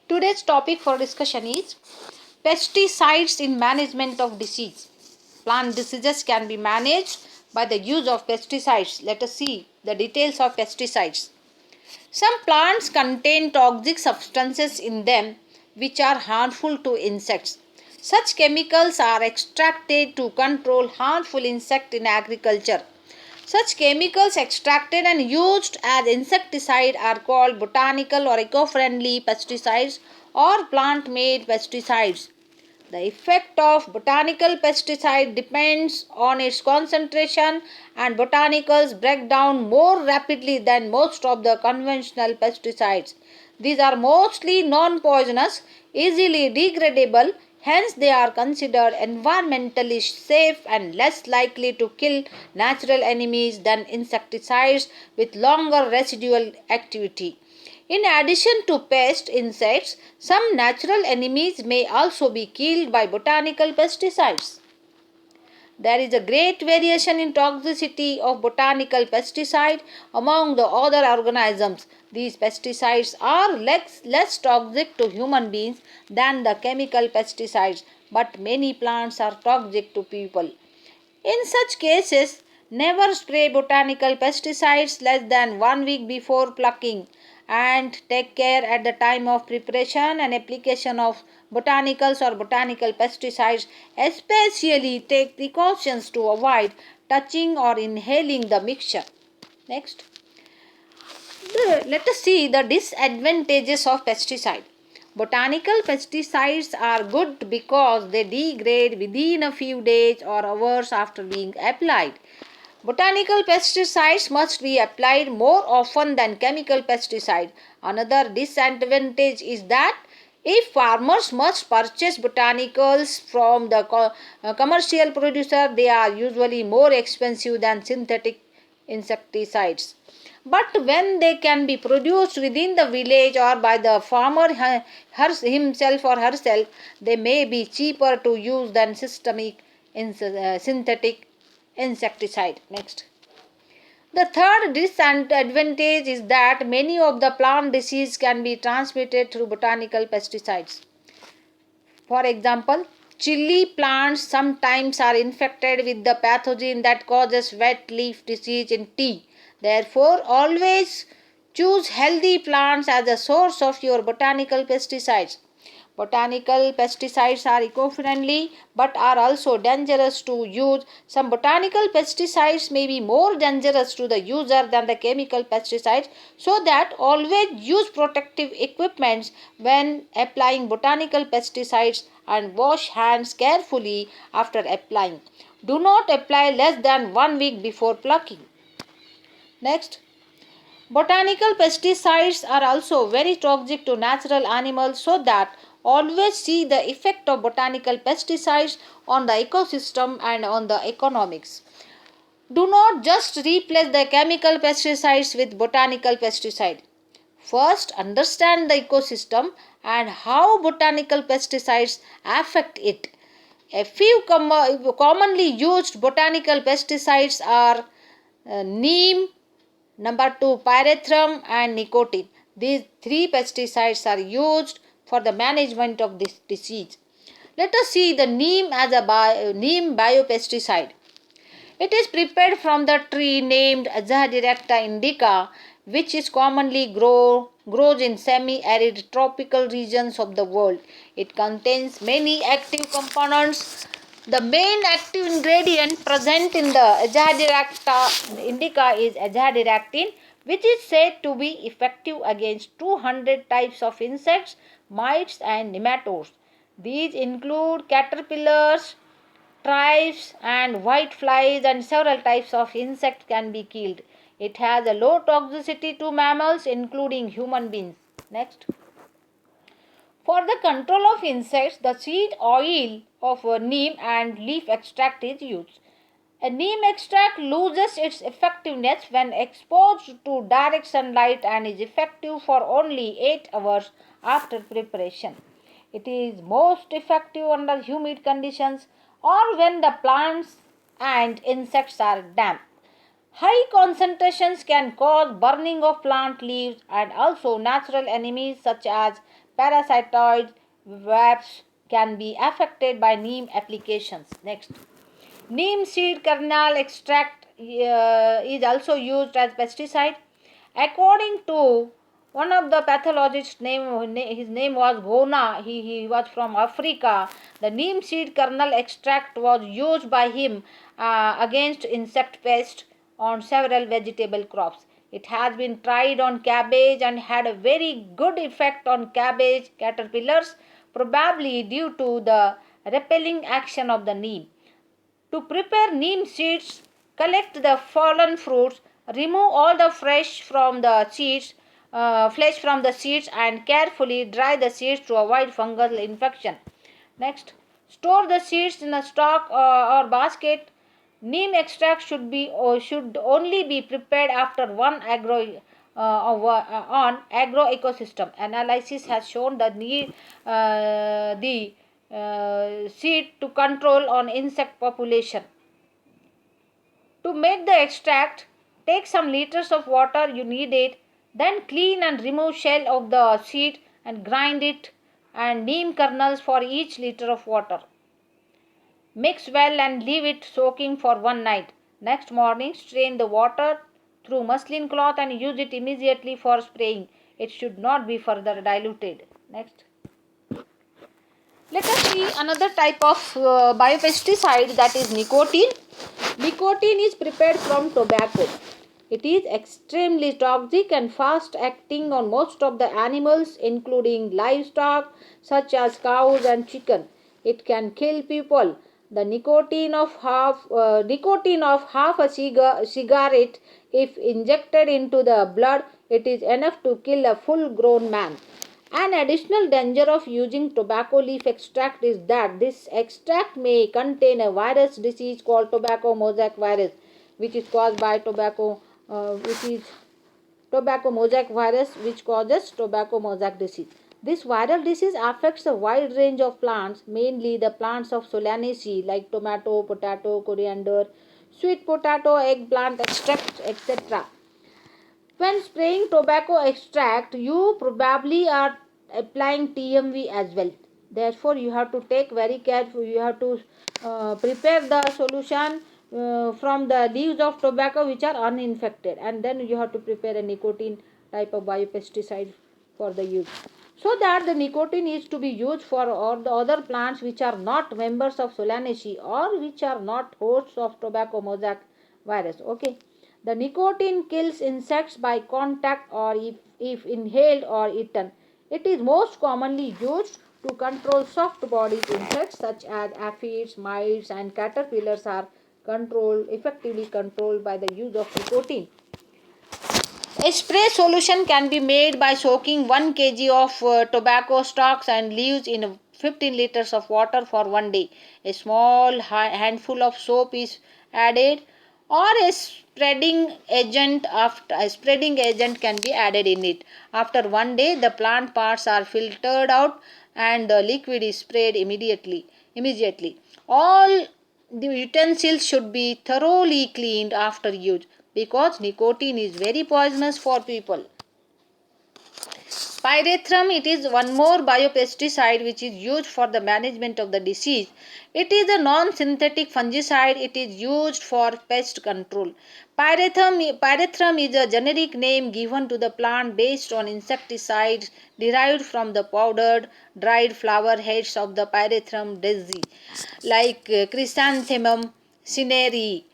Today's topic for discussion is pesticides in management of disease. Plant diseases can be managed by the use of pesticides. Let us see the details of pesticides. Some plants contain toxic substances in them which are harmful to insects. Such chemicals are extracted to control harmful insects in agriculture. Such chemicals extracted and used as insecticide are called botanical or eco-friendly pesticides or plant-made pesticides. The effect of botanical pesticide depends on its concentration, and botanicals break down more rapidly than most of the conventional pesticides. These are mostly non-poisonous, easily degradable, hence they are considered environmentally safe and less likely to kill natural enemies than insecticides with longer residual activity. In addition to pest insects, some natural enemies may also be killed by botanical pesticides. There is a great variation in toxicity of botanical pesticide among the other organisms. These pesticides are less toxic to human beings than the chemical pesticides, but many plants are toxic to people. In such cases, never spray botanical pesticides less than 1 week before plucking, and take care at the time of preparation and application of botanicals or botanical pesticides. Especially take precautions to avoid touching or inhaling the mixture. Next, let us see the disadvantages of pesticide. Botanical pesticides are good because they degrade within a few days or hours after being applied. Botanical pesticides must be applied more often than chemical pesticide. Another disadvantage is that if farmers must purchase botanicals from the commercial producer, they are usually more expensive than synthetic insecticides. But when they can be produced within the village or by the farmer himself or herself, they may be cheaper to use than synthetic insecticide. Next. The third disadvantage is that many of the plant diseases can be transmitted through botanical pesticides. For example, chili plants sometimes are infected with the pathogen that causes wet leaf disease in tea. Therefore, always choose healthy plants as a source of your botanical pesticides. Botanical pesticides are eco-friendly but are also dangerous to use. Some botanical pesticides may be more dangerous to the user than the chemical pesticides, so that always use protective equipment when applying botanical pesticides and wash hands carefully after applying. Do not apply less than 1 week before plucking. Next, botanical pesticides are also very toxic to natural animals, so that always see the effect of botanical pesticides on the ecosystem and on the economics. Do not just replace the chemical pesticides with botanical pesticide. First, understand the ecosystem and how botanical pesticides affect it. A few commonly used botanical pesticides are neem, number 2, pyrethrum and nicotine. These three pesticides are used for the management of this disease. Let us see the neem as a neem biopesticide. It is prepared from the tree named Azadirachta indica, which is commonly grows in semi-arid tropical regions of the world. It contains many active components. The main active ingredient present in the Azadirachta indica is azadirachtin, which is said to be effective against 200 types of insects, mites and nematodes. These include caterpillars, thrips and white flies, and several types of insects can be killed. It has a low toxicity to mammals including human beings. Next. For the control of insects, the seed oil of neem and leaf extract is used. A neem extract loses its effectiveness when exposed to direct sunlight and is effective for only 8 hours after preparation. It is most effective under humid conditions or when the plants and insects are damp. High concentrations can cause burning of plant leaves, and also natural enemies such as parasitoids, wasps can be affected by neem applications. Next, neem seed kernel extract is also used as pesticide. According to one of the pathologists, his name was Gona, he was from Africa. The neem seed kernel extract was used by him against insect pests on several vegetable crops. It has been tried on cabbage and had a very good effect on cabbage caterpillars, probably due to the repelling action of the neem. To prepare neem seeds, collect the fallen fruits, remove all the flesh from the seeds, and carefully dry the seeds to avoid fungal infection. Next, store the seeds in a stock or basket. Neem extract should only be prepared after one on agroecosystem analysis has shown that the seed to control on insect population. To make the extract, take some liters of water, you need it, then clean and remove shell of the seed and grind it and neem kernels for each liter of water. Mix well and leave it soaking for one night. Next morning, strain the water through muslin cloth and use it immediately for spraying. It should not be further diluted. Next. Let us see another type of biopesticide, that is nicotine. Nicotine is prepared from tobacco. It is extremely toxic and fast acting on most of the animals, including livestock such as cows and chicken. It can kill people. The nicotine of half a cigarette, if injected into the blood, it is enough to kill a full-grown man. An additional danger of using tobacco leaf extract is that this extract may contain a virus disease called tobacco mosaic virus, which is caused by tobacco mosaic virus, which causes tobacco mosaic disease. This viral disease affects a wide range of plants, mainly the plants of Solanaceae like tomato, potato, coriander, sweet potato, eggplant, extracts, etc. When spraying tobacco extract, you probably are applying TMV as well. Therefore, you have to take very careful. You have to prepare the solution from the leaves of tobacco which are uninfected, and then you have to prepare a nicotine type of biopesticide for the use. So that the nicotine is to be used for all the other plants which are not members of Solanaceae or which are not hosts of tobacco mosaic virus. Okay. The nicotine kills insects by contact or if inhaled or eaten. It is most commonly used to control soft-bodied insects such as aphids, mites, and caterpillars are effectively controlled by the use of nicotine. A spray solution can be made by soaking 1 kg of tobacco stalks and leaves in 15 liters of water for one day. A small handful of soap is added, or a spreading agent can be added in it. After one day, the plant parts are filtered out and the liquid is sprayed immediately. All the utensils should be thoroughly cleaned after use, because nicotine is very poisonous for people. Pyrethrum, it is one more biopesticide which is used for the management of the disease. It is a non-synthetic fungicide. It is used for pest control. Pyrethrum is a generic name given to the plant based on insecticides derived from the powdered, dried flower heads of the Pyrethrum daisy, like Chrysanthemum cinerea.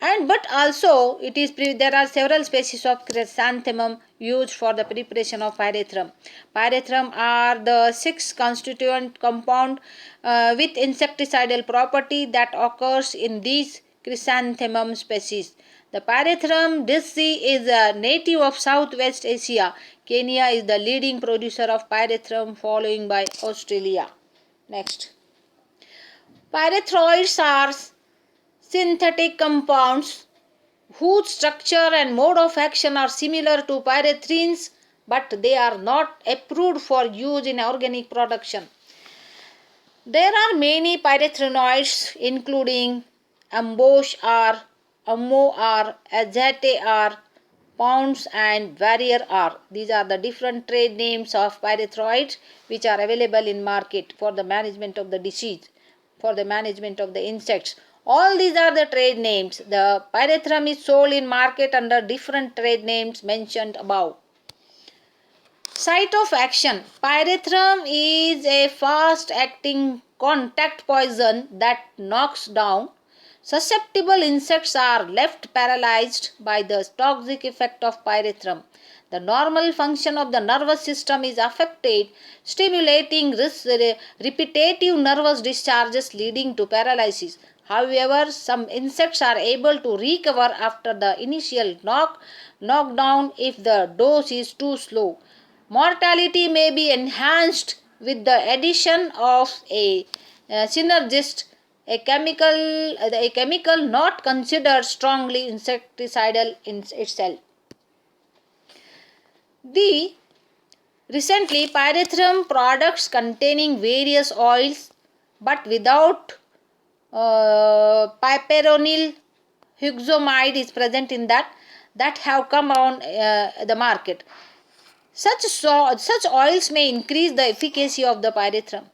And but also there are several species of chrysanthemum used for the preparation of pyrethrum. Pyrethrum are the 6 constituent compound with insecticidal property that occurs in these chrysanthemum species. The Pyrethrum daisy is a native of Southwest Asia. Kenya is the leading producer of pyrethrum, following by Australia. Next, pyrethroids are synthetic compounds whose structure and mode of action are similar to pyrethrins, but they are not approved for use in organic production. There are many pyrethroids, including ambosh or Ammo R, Azate R, Pounds and Warrior R. These are the different trade names of pyrethroids which are available in market for the management of the disease, for the management of the insects. All these are the trade names. The pyrethrum is sold in market under different trade names mentioned above. Site of action. Pyrethrum is a fast-acting contact poison that knocks down. Susceptible insects are left paralyzed by the toxic effect of pyrethrum. The normal function of the nervous system is affected, stimulating repetitive nervous discharges leading to paralysis. However, some insects are able to recover after the initial knockdown if the dose is too slow. Mortality may be enhanced with the addition of a synergist, a chemical not considered strongly insecticidal in itself. The recently pyrethrum products containing various oils but without piperonyl hexamide is present in that have come on the market. Such oils may increase the efficacy of the pyrethrum.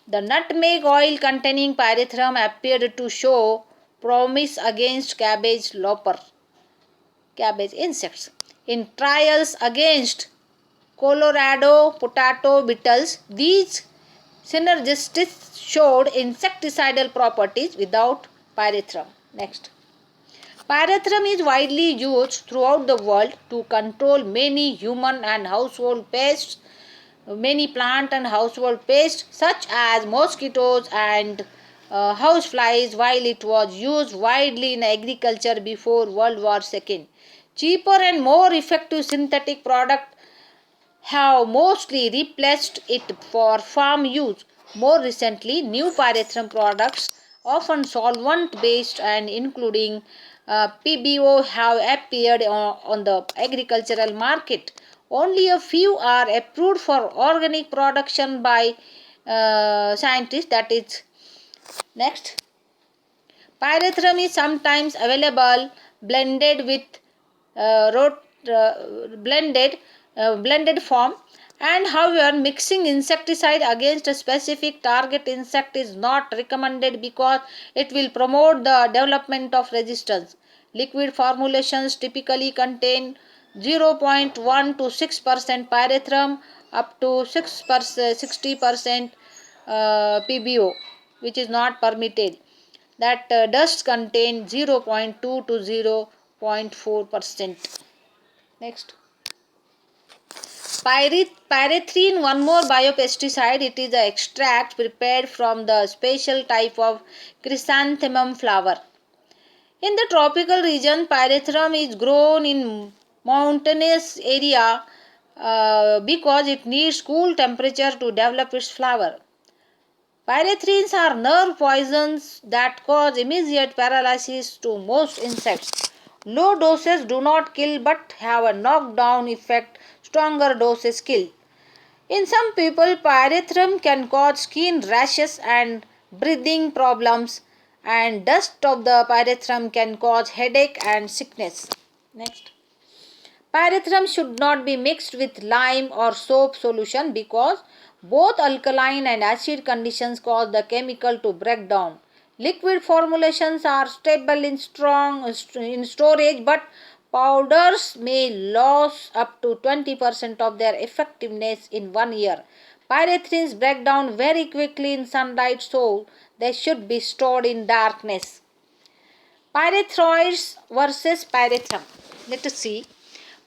The nutmeg oil containing pyrethrum appeared to show promise against cabbage insects. In trials against Colorado potato beetles, these synergists showed insecticidal properties without pyrethrum. Next. Pyrethrum is widely used throughout the world to control many human and household pests, many plant and household pests such as mosquitoes and houseflies, while it was used widely in agriculture before World War II. Cheaper and more effective synthetic products have mostly replaced it for farm use. More recently, new pyrethrum products, often solvent based and including PBO, have appeared on the agricultural market. Only a few are approved for organic production by scientists. That is next. Pyrethrum is sometimes available blended with blended form, and however mixing insecticide against a specific target insect is not recommended because it will promote the development of resistance. Liquid formulations typically contain 0.1 to 6% pyrethrum up to 60% PBO, which is not permitted. That dust contain 0.2 to 0.4%. Next. Pyrethrin, one more biopesticide. It is an extract prepared from the special type of chrysanthemum flower. In the tropical region, pyrethrum is grown in mountainous area because it needs cool temperature to develop its flower. Pyrethrins are nerve poisons that cause immediate paralysis to most insects. Low doses do not kill but have a knockdown effect. Stronger doses kill. In some people, pyrethrum can cause skin rashes and breathing problems, and dust of the pyrethrum can cause headache and sickness. Next. Pyrethrum should not be mixed with lime or soap solution because both alkaline and acid conditions cause the chemical to break down. Liquid formulations are stable in storage, but powders may lose up to 20% of their effectiveness in 1 year. Pyrethrins break down very quickly in sunlight, so they should be stored in darkness. Pyrethroids versus pyrethrum. Let us see.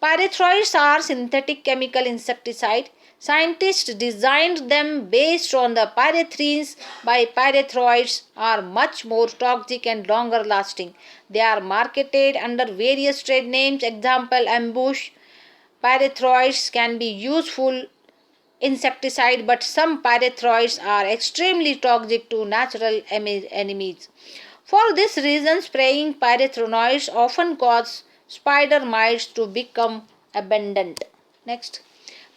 Pyrethroids are synthetic chemical insecticide. Scientists designed them based on the pyrethrins by pyrethroids are much more toxic and longer lasting. They are marketed under various trade names. Example, ambush. Pyrethroids can be useful insecticide, but some pyrethroids are extremely toxic to natural enemies. For this reason, spraying pyrethroids often causes spider mites to become abundant. Next.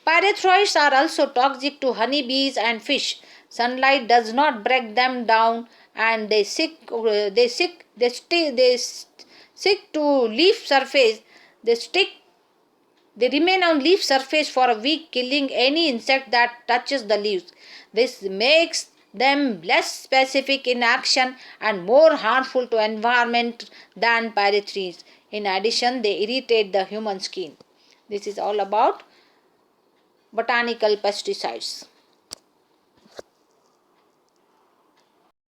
Pyrethroids are also toxic to honeybees and fish. Sunlight does not break them down and they stick stick to leaf surface, they remain on leaf surface for a week, killing any insect that touches the leaves. This makes them less specific in action and more harmful to environment than pyrethroids. In addition, they irritate the human skin. This is all about botanical pesticides.